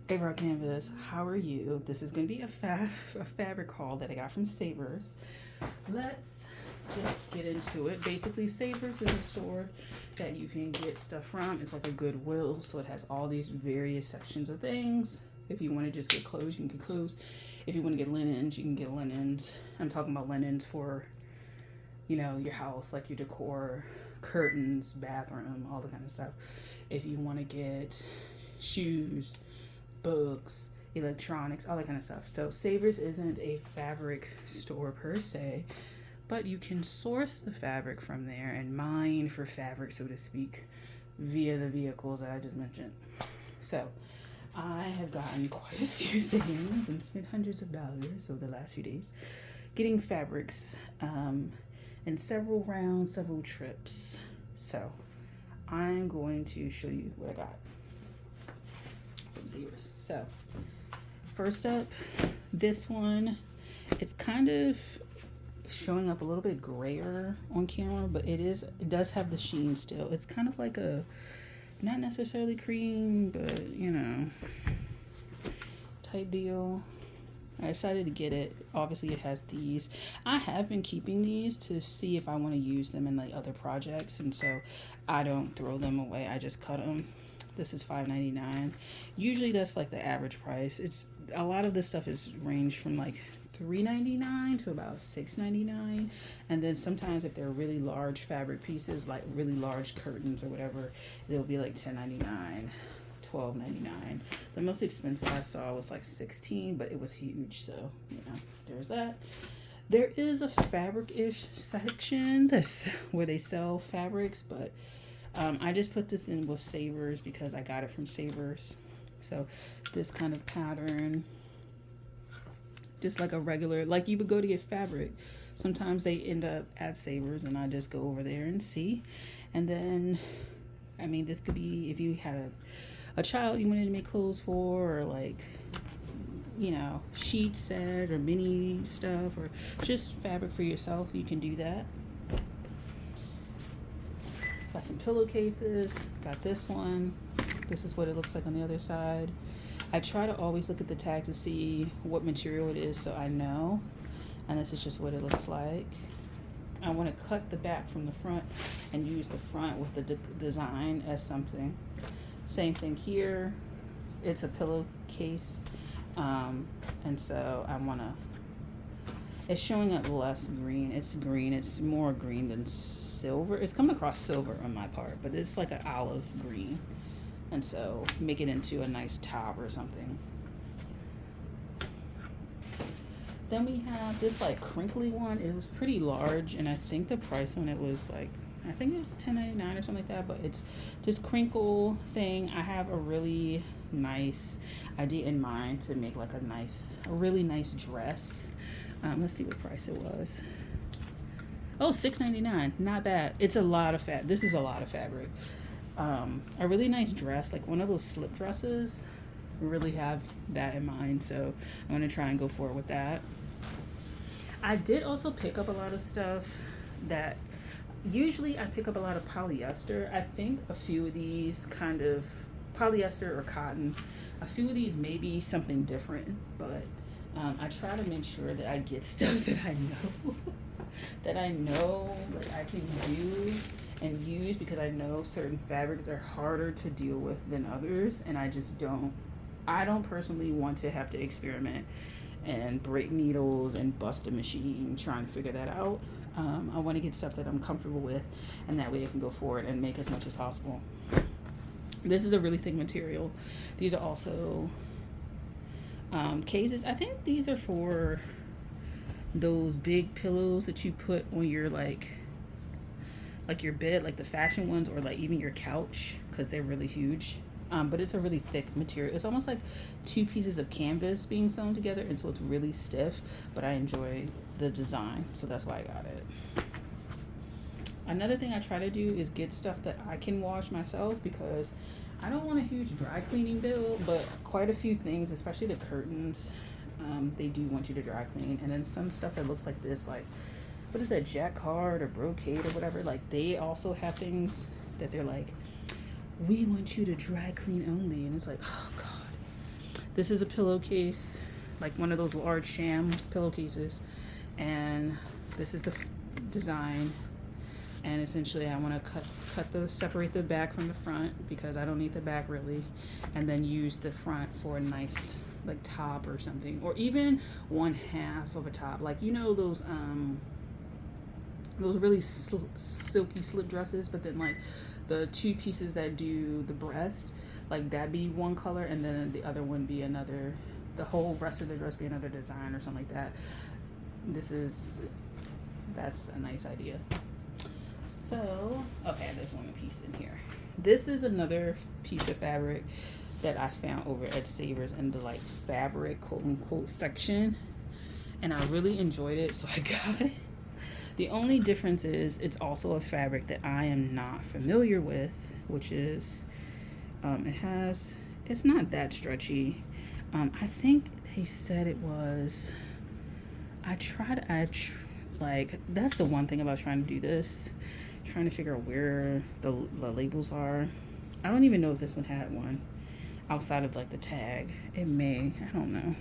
Hey Raw Canvas, how are you? This is going to be a fabric haul that I got from Savers. Let's just get into it. Basically, Savers is a store that you can get stuff from. It's like a Goodwill, so it has all these various sections of things. If you want to just get clothes, you can get clothes. If you want to get linens, you can get linens. I'm talking about linens for, your house, like your decor, curtains, bathroom, all the kind of stuff. If you want to get shoes, books, electronics, all that kind of stuff. So Savers isn't a fabric store per se, but you can source the fabric from there and mine for fabric, so to speak, via the vehicles that I just mentioned. So I have gotten quite a few things and spent hundreds of dollars over the last few days getting fabrics in several rounds, several trips. So I'm going to show you what I got from Savers. So first up, this one, it's kind of showing up a little bit grayer on camera, but it does have the sheen still. It's kind of like a, not necessarily cream, but type deal. I decided to get it. Obviously it has these. I have been keeping these to see if I want to use them in like other projects, and so I don't throw them away. I just cut them. This is $5.99. Usually that's like the average price. It's a lot of this stuff is range from like $3.99 to about $6.99, and then sometimes if they're really large fabric pieces, like really large curtains or whatever, they'll be like $10.99. $12.99. The most expensive I saw was like $16, but it was huge, so there's that. There is a fabric-ish section that's where they sell fabrics, but I just put this in with Savers because I got it from Savers. So this kind of pattern, just like a regular, like you would go to get fabric. Sometimes they end up at Savers, and I just go over there and see. And then, this could be if you had a child you wanted to make clothes for, or like, sheet set or mini stuff, or just fabric for yourself, you can do that. Got some pillowcases. Got this one. This is what it looks like on the other side. I try to always look at the tag to see what material it is so I know. And this is just what it looks like. I want to cut the back from the front and use the front with the design as something. Same thing here. It's a pillowcase. And so I want to, it's showing up less green. It's green. It's more green than silver. It's coming across silver on my part, but it's like an olive green. And so make it into a nice top or something. Then we have this like crinkly one. It was pretty large, and I think the price on it was like, I think it was $10.99 or something like that, but it's this crinkle thing. I have a really nice idea in mind to make like a really nice dress. Let's see what price it was. Oh, $6.99. Not bad. It's a lot of this is a lot of fabric. A really nice dress, like one of those slip dresses. Really have that in mind, so I'm gonna try and go forward with that. I did also pick up a lot of stuff that usually I pick up a lot of polyester. I think a few of these kind of polyester or cotton, a few of these may be something different, but I try to make sure that I get stuff that I know that I know that I can use because I know certain fabrics are harder to deal with than others, and I don't personally want to have to experiment and break needles and bust a machine trying to figure that out. I want to get stuff that I'm comfortable with, and that way I can go forward and make as much as possible. This is a really thick material. These are also cases. I think these are for those big pillows that you put on your like your bed, like the fashion ones, or like even your couch, because they're really huge. But it's a really thick material. It's almost like two pieces of canvas being sewn together, and so it's really stiff, but I enjoy the design, so that's why I got it. Another thing I try to do is get stuff that I can wash myself, because I don't want a huge dry cleaning bill, but quite a few things, especially the curtains, they do want you to dry clean. And then some stuff that looks like this, like, what is that, jacquard or brocade or whatever, like they also have things that they're like, we want you to dry clean only, and it's like, oh god, This is a pillowcase, like one of those large sham pillowcases, and this is the design. And essentially I want to separate the back from the front because I don't need the back really, and then use the front for a nice like top or something, or even one half of a top, like you know those really silky slip dresses, but then like the two pieces that do the breast, like that be one color and then the other one be another, the whole rest of the dress be another design or something like that. That's a nice idea. So, okay, there's one piece in here. This is another piece of fabric that I found over at Savers in the like fabric quote unquote section, and I really enjoyed it, so I got it. The only difference is it's also a fabric that I am not familiar with, which is it's not that stretchy. I think they said it was, like that's the one thing about trying to do this, trying to figure out where the labels are. I don't even know if this one had one outside of like the tag. It may, I don't know,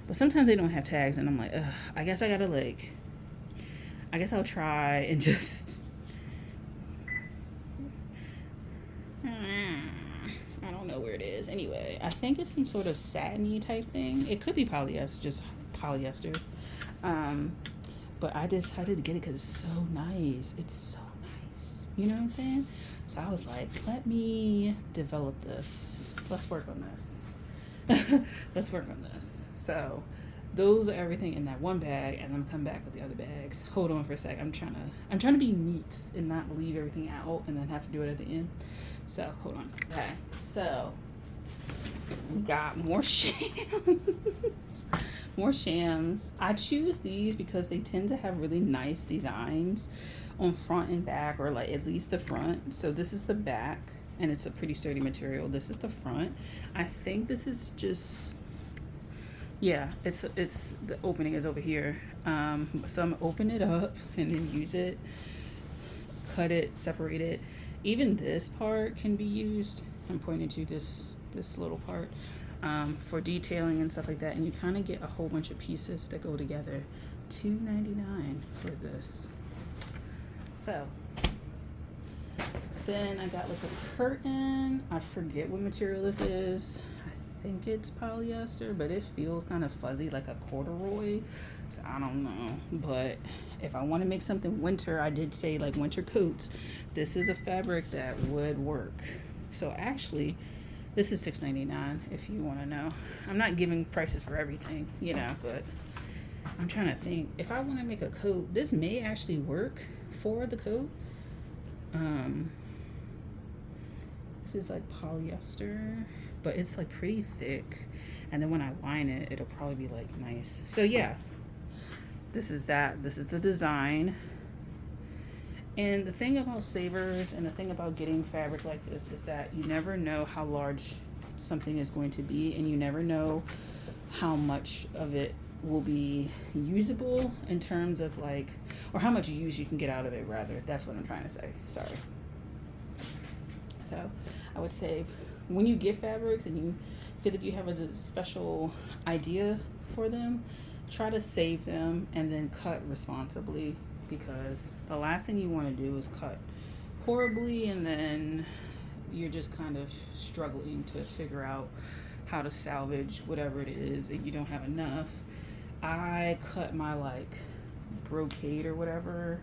but sometimes they don't have tags and I'm like, ugh, I guess I'll try and just I don't know where it is. Anyway, I think it's some sort of satiny type thing. It could be polyester, just polyester. But I decided to get it because it's so nice. It's so nice. You know what I'm saying? So I was like, let me develop this. Let's work on this. Let's work on this. So those are everything in that one bag, and I'm coming back with the other bags. Hold on for a sec. I'm trying to be neat and not leave everything out and then have to do it at the end. So hold on. Okay. So we got more shams. More shams. I choose these because they tend to have really nice designs on front and back, or like at least the front. So this is the back, and it's a pretty sturdy material. This is the front. I think this is just, yeah, it's the opening is over here. So I'm gonna open it up and then use it, cut it, separate it. Even this part can be used. I'm pointing to this little part for detailing and stuff like that, and you kind of get a whole bunch of pieces that go together. $2.99 for this. So then I got like a curtain. I forget what material this is. I think it's polyester, but it feels kind of fuzzy, like a corduroy. So I don't know, but if I want to make something winter, I did say like winter coats, this is a fabric that would work. So actually this is $6.99 if you want to know. I'm not giving prices for everything, you know, but I'm trying to think. If I want to make a coat, this may actually work for the coat. This is like polyester, but it's like pretty thick, and then when I line it, it'll probably be like nice. So yeah, this is the design. And the thing about Savers and the thing about getting fabric like this is that you never know how large something is going to be, and you never know how much of it will be usable in terms of like, or how much use you can get out of it, rather. That's what I'm trying to say. Sorry. So I would say when you get fabrics and you feel that you have a special idea for them, try to save them and then cut responsibly, because the last thing you want to do is cut horribly and then you're just kind of struggling to figure out how to salvage whatever it is and you don't have enough. I cut my like brocade or whatever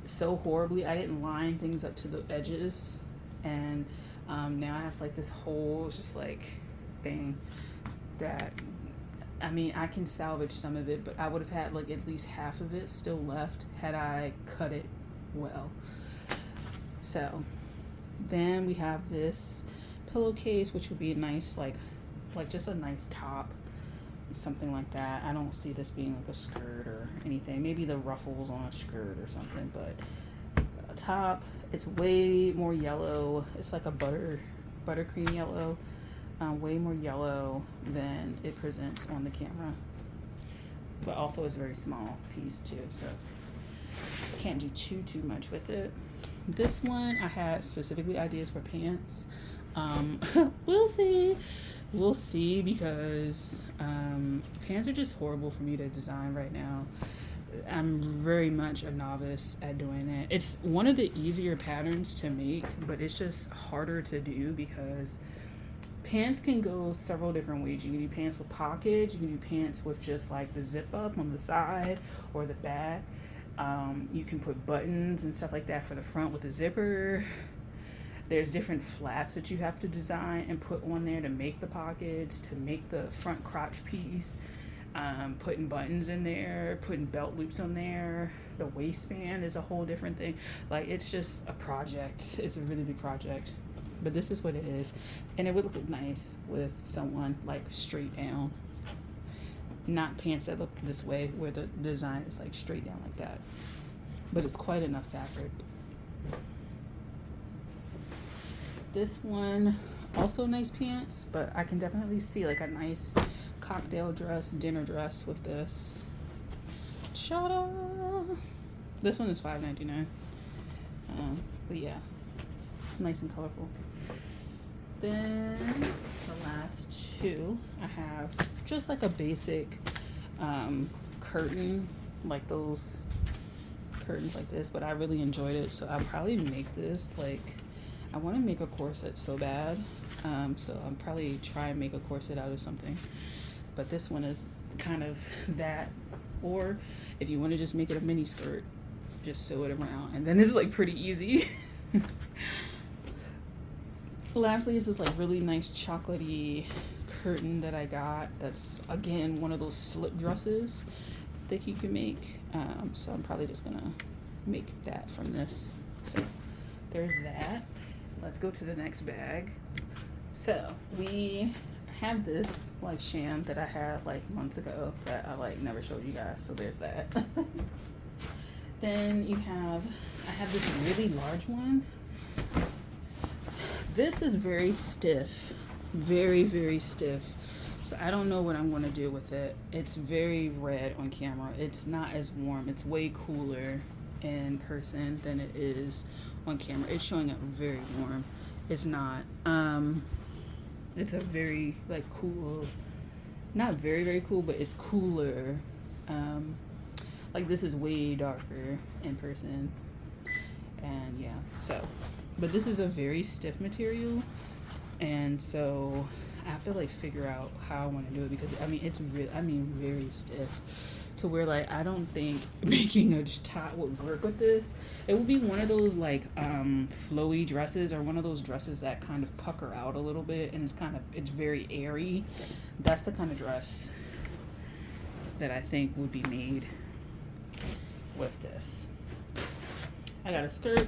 so horribly. I didn't line things up to the edges, and now I have like this whole just like thing that, I mean, I can salvage some of it, but I would have had like at least half of it still left had I cut it well. So then we have this pillowcase, which would be a nice like just a nice top, something like that. I don't see this being like a skirt or anything. Maybe the ruffles on a skirt or something, but a top. It's way more yellow. It's like a buttercream yellow. Way more yellow than it presents on the camera, but also it's a very small piece too, so can't do too much with it. This one I had specifically ideas for pants. We'll see. we'll see, because pants are just horrible for me to design right now. I'm very much a novice at doing it. It's one of the easier patterns to make, but it's just harder to do because pants can go several different ways. You can do pants with pockets, you can do pants with just like the zip up on the side or the back. You can put buttons and stuff like that for the front with a zipper. There's different flaps that you have to design and put on there to make the pockets, to make the front crotch piece. Putting buttons in there, putting belt loops on there. The waistband is a whole different thing. Like, it's just a project. It's a really big project. But this is what it is. And it would look nice with someone like straight down. Not pants that look this way where the design is like straight down like that. But it's quite enough fabric. This one, also nice pants, but I can definitely see like a nice cocktail dress, dinner dress with this. Shut This one is $5.99. But yeah, it's nice and colorful. Then the last two, I have just like a basic curtain, like those curtains like this, but I really enjoyed it, so I'll probably make this like, I want to make a corset so bad, so I'll probably try and make a corset out of something. But this one is kind of that, or if you want to just make it a mini skirt, just sew it around, and then it's like pretty easy. Lastly is this like really nice chocolatey curtain that I got. That's again one of those slip dresses that you can make. So I'm probably just gonna make that from this. So there's that. Let's go to the next bag. So we have this like sham that I had like months ago that I like never showed you guys. So there's that. Then I have this really large one. This is very stiff, very, very stiff. So I don't know what I'm going to do with it. It's very red on camera. It's not as warm. It's way cooler in person than it is on camera. It's showing up very warm. It's not. It's a very like cool, not very, very cool, but it's cooler. Like this is way darker in person. And yeah, so, but this is a very stiff material, and so I have to like figure out how I want to do it, because I mean it's really, very stiff to where like I don't think making a top would work with this. It would be one of those like flowy dresses, or one of those dresses that kind of pucker out a little bit and it's very airy. That's the kind of dress that I think would be made with this. I got a skirt.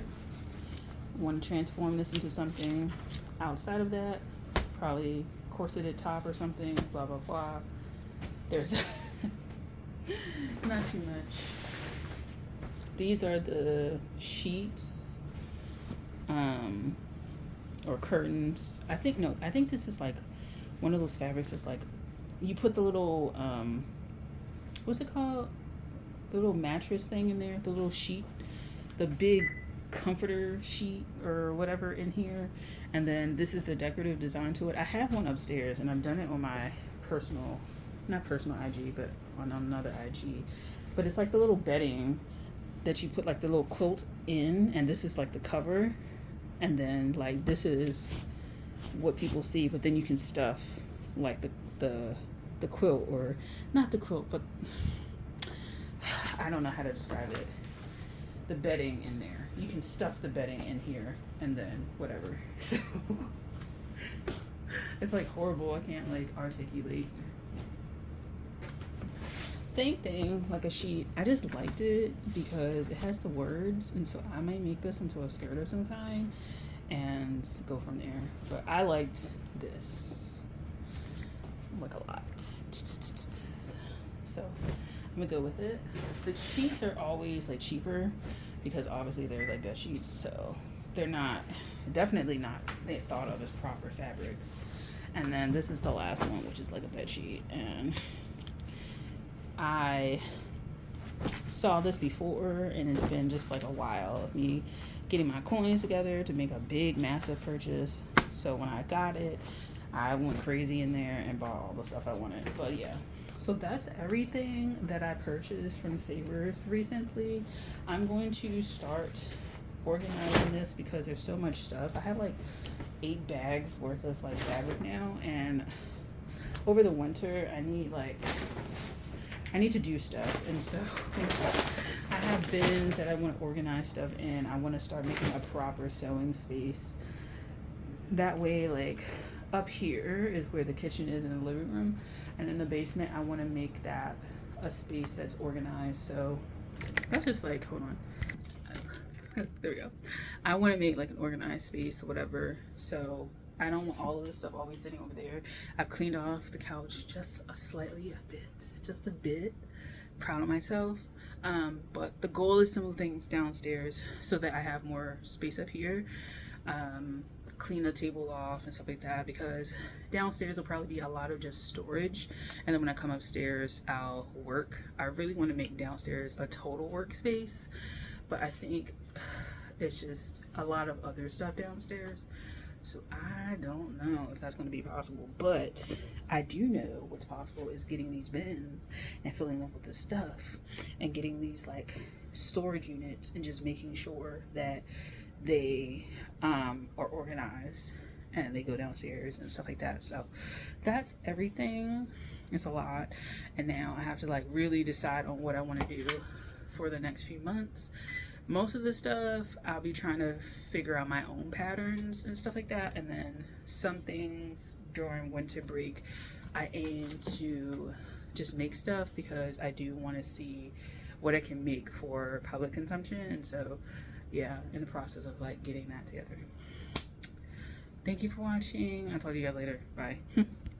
Want to transform this into something outside of that, probably corseted top or something, blah blah blah. There's not too much. These are the sheets or curtains. I think this is like one of those fabrics that's like you put the little what's it called, the little mattress thing in there, the little sheet, the big comforter sheet or whatever in here, and then this is the decorative design to it. I have one upstairs and I've done it on my not personal IG, but on another IG. But it's like the little bedding that you put like the little quilt in, and this is like the cover, and then like this is what people see, but then you can stuff like the quilt, or not the quilt, but I don't know how to describe it. The bedding in there. You can stuff the bedding in here and then whatever. So it's like horrible. I can't like articulate. Same thing, like a sheet. I just liked it because it has the words, and so I might make this into a skirt of some kind and go from there. But I liked this like a lot. So I'm gonna go with it. The sheets are always like cheaper because obviously they're like bed sheets, so they're definitely not thought of as proper fabrics. And then this is the last one, which is like a bed sheet, and I saw this before, and it's been just like a while of me getting my coins together to make a big massive purchase. So when I got it, I went crazy in there and bought all the stuff I wanted. But yeah, so that's everything that I purchased from Savers recently. I'm going to start organizing this because there's so much stuff. I have like 8 bags worth of like fabric now, and over the winter I need to do stuff, and so I have bins that I want to organize stuff in. I want to start making a proper sewing space. That way, like up here is where the kitchen is in the living room, and in the basement I want to make that a space that's organized. So that's just like, hold on. There we go. I want to make like an organized space or whatever. So I don't want all of this stuff always sitting over there. I've cleaned off the couch just a bit. Proud of myself. But the goal is to move things downstairs so that I have more space up here. Clean the table off and stuff like that, because downstairs will probably be a lot of just storage, and then when I come upstairs I'll work. I really want to make downstairs a total workspace, but I think it's just a lot of other stuff downstairs, so I don't know if that's going to be possible. But I do know what's possible is getting these bins and filling them with the stuff, and getting these like storage units, and just making sure that they are organized and they go downstairs and stuff like that. So that's everything. It's a lot, and now I have to like really decide on what I want to do for the next few months. Most of the stuff I'll be trying to figure out my own patterns and stuff like that, and then some things during winter break I aim to just make stuff, because I do want to see what I can make for public consumption. And so yeah, in the process of like getting that together. Thank you for watching. I'll talk to you guys later. Bye.